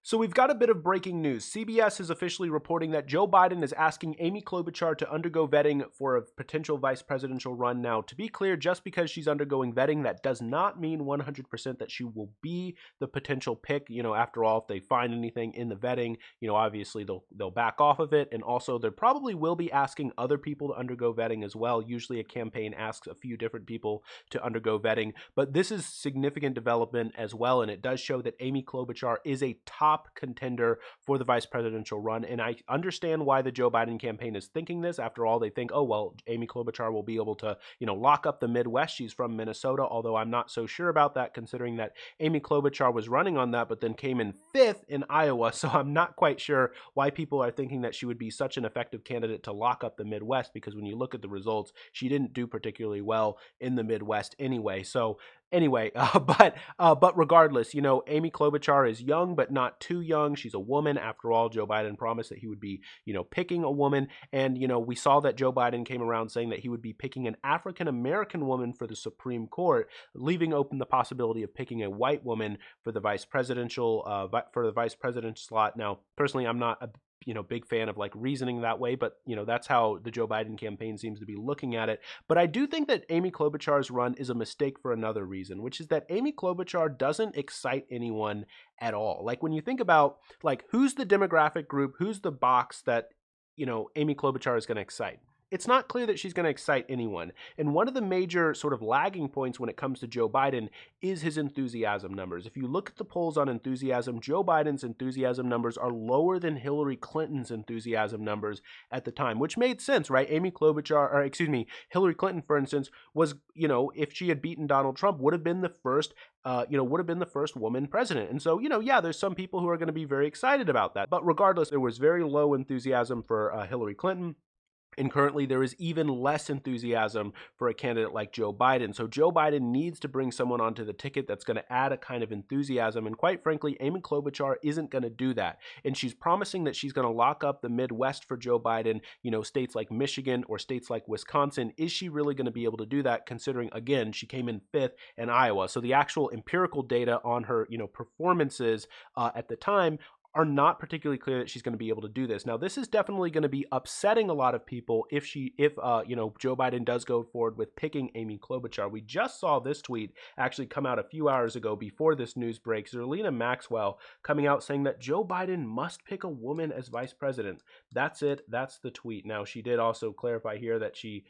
So we've got a bit of breaking news. CBS is officially reporting that Joe Biden is asking Amy Klobuchar to undergo vetting for a potential vice presidential run. Now, to be clear, just because she's undergoing vetting, that does not mean 100% that she will be the potential pick. After all, if they find anything in the vetting, obviously they'll back off of it. And also, they probably will be asking other people to undergo vetting as well. Usually a campaign asks a few different people to undergo vetting. But this is significant development as well, and it does show that Amy Klobuchar is a top contender for the vice presidential run. And I understand why the Joe Biden campaign is thinking this. After all, they think, oh, well, Amy Klobuchar will be able to, lock up the Midwest. She's from Minnesota, although I'm not so sure about that, considering that Amy Klobuchar was running on that, but then came in 5th in Iowa. So I'm not quite sure why people are thinking that she would be such an effective candidate to lock up the Midwest, because when you look at the results, she didn't do particularly well in the Midwest anyway. So anyway, but regardless, Amy Klobuchar is young, but not too young. She's a woman. After all, Joe Biden promised that he would be, picking a woman. And, we saw that Joe Biden came around saying that he would be picking an African-American woman for the Supreme Court, leaving open the possibility of picking a white woman for the vice presidential slot. Now, personally, I'm not a big fan of like reasoning that way, but that's how the Joe Biden campaign seems to be looking at it. But I do think that Amy Klobuchar's run is a mistake for another reason, which is that Amy Klobuchar doesn't excite anyone at all. Like when you think about like who's the demographic group, who's the box that Amy Klobuchar is going to excite. It's not clear that she's going to excite anyone. And one of the major sort of lagging points when it comes to Joe Biden is his enthusiasm numbers. If you look at the polls on enthusiasm, Joe Biden's enthusiasm numbers are lower than Hillary Clinton's enthusiasm numbers at the time, which made sense, right? Hillary Clinton, for instance, was, if she had beaten Donald Trump, would have been the first woman president. And so, there's some people who are going to be very excited about that. But regardless, there was very low enthusiasm for Hillary Clinton. And currently, there is even less enthusiasm for a candidate like Joe Biden. So Joe Biden needs to bring someone onto the ticket that's going to add a kind of enthusiasm. And quite frankly, Amy Klobuchar isn't going to do that. And she's promising that she's going to lock up the Midwest for Joe Biden, states like Michigan or states like Wisconsin. Is she really going to be able to do that, considering, again, she came in 5th in Iowa? So the actual empirical data on her, performances at the time are not particularly clear that she's going to be able to do this. Now, this is definitely going to be upsetting a lot of people if Joe Biden does go forward with picking Amy Klobuchar. We just saw this tweet actually come out a few hours ago before this news breaks. Zerlina Maxwell coming out saying that Joe Biden must pick a woman as vice president. That's it. That's the tweet. Now, she did also clarify here that she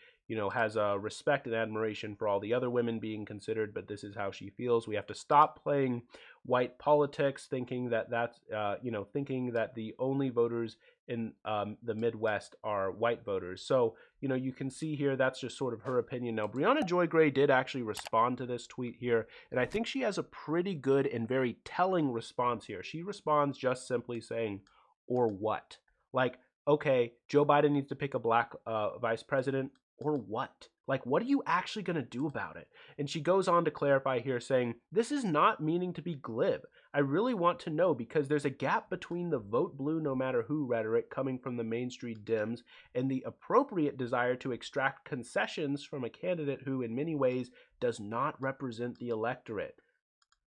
has respect and admiration for all the other women being considered, but this is how she feels. We have to stop playing white politics, thinking that the only voters in the Midwest are white voters. So, you can see here, that's just sort of her opinion. Now, Brianna Joy Gray did actually respond to this tweet here, and I think she has a pretty good and very telling response here. She responds just simply saying, or what? Like, okay, Joe Biden needs to pick a black vice president, or what? Like, what are you actually going to do about it? And she goes on to clarify here saying, this is not meaning to be glib. I really want to know because there's a gap between the vote blue no matter who rhetoric coming from the Main Street Dems and the appropriate desire to extract concessions from a candidate who in many ways does not represent the electorate.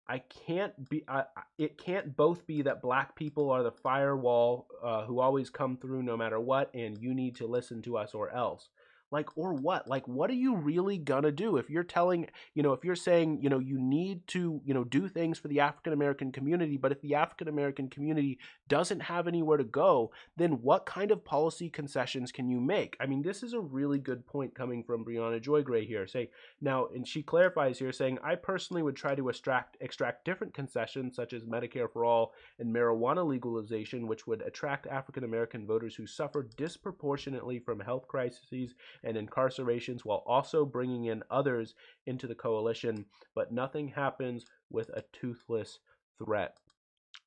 It can't both be that black people are the firewall who always come through no matter what, and you need to listen to us or else. Like, or what? Like, what are you really gonna do? If you're telling, if you're saying, you need to, do things for the African-American community, but if the African-American community doesn't have anywhere to go, then what kind of policy concessions can you make? I mean, this is a really good point coming from Brianna Joy Gray here. And she clarifies here saying, I personally would try to extract different concessions such as Medicare for all and marijuana legalization, which would attract African-American voters who suffer disproportionately from health crises and incarcerations, while also bringing in others into the coalition, but nothing happens with a toothless threat.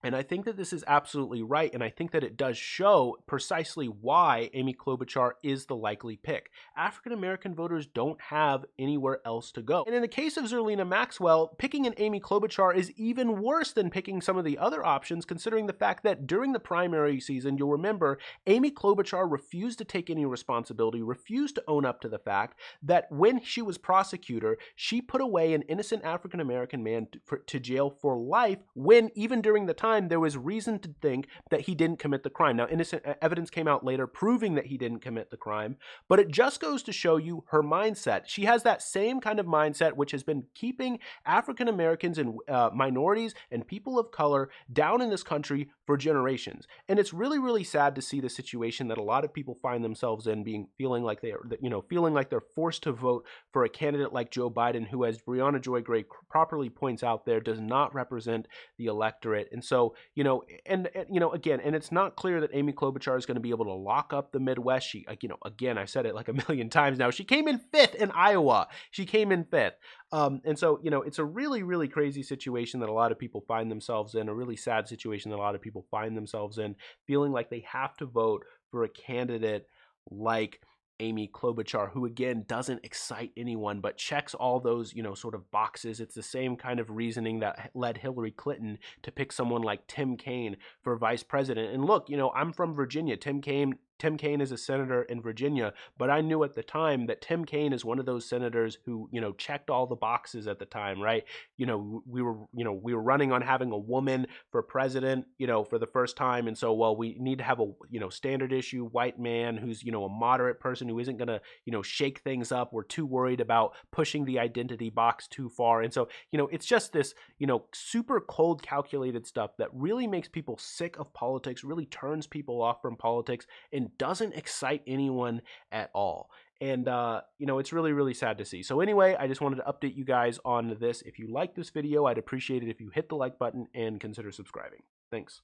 And I think that this is absolutely right, and I think that it does show precisely why Amy Klobuchar is the likely pick. African-American voters don't have anywhere else to go. And in the case of Zerlina Maxwell, picking an Amy Klobuchar is even worse than picking some of the other options, considering the fact that during the primary season, you'll remember, Amy Klobuchar refused to take any responsibility, refused to own up to the fact that when she was prosecutor, she put away an innocent African-American man to jail for life when, even during the time time, there was reason to think that he didn't commit the crime. Now, innocent evidence came out later proving that he didn't commit the crime, but it just goes to show you her mindset. She has that same kind of mindset which has been keeping African Americans and minorities and people of color down in this country for generations. And it's really, really sad to see the situation that a lot of people find themselves in, feeling like they're forced to vote for a candidate like Joe Biden, who, as Brianna Joy Gray properly points out there, does not represent the electorate. And so, again, and it's not clear that Amy Klobuchar is going to be able to lock up the Midwest. She, again, I said it like a million times now. She came in fifth in Iowa. She came in fifth. And so, it's a really, really crazy situation that a lot of people find themselves in, a really sad situation that a lot of people find themselves in, feeling like they have to vote for a candidate like Amy Klobuchar, who again doesn't excite anyone but checks all those, sort of boxes. It's the same kind of reasoning that led Hillary Clinton to pick someone like Tim Kaine for vice president. And look, I'm from Virginia. Tim Kaine is a senator in Virginia, but I knew at the time that Tim Kaine is one of those senators who, checked all the boxes at the time, right? We were running on having a woman for president, for the first time. And so, well, we need to have a, standard issue white man who's, a moderate person who isn't going to, shake things up. We're too worried about pushing the identity box too far. And so, it's just this, super cold, calculated stuff that really makes people sick of politics, really turns people off from politics, and doesn't excite anyone at all. And, it's really, really sad to see. So anyway, I just wanted to update you guys on this. If you like this video, I'd appreciate it if you hit the like button and consider subscribing. Thanks.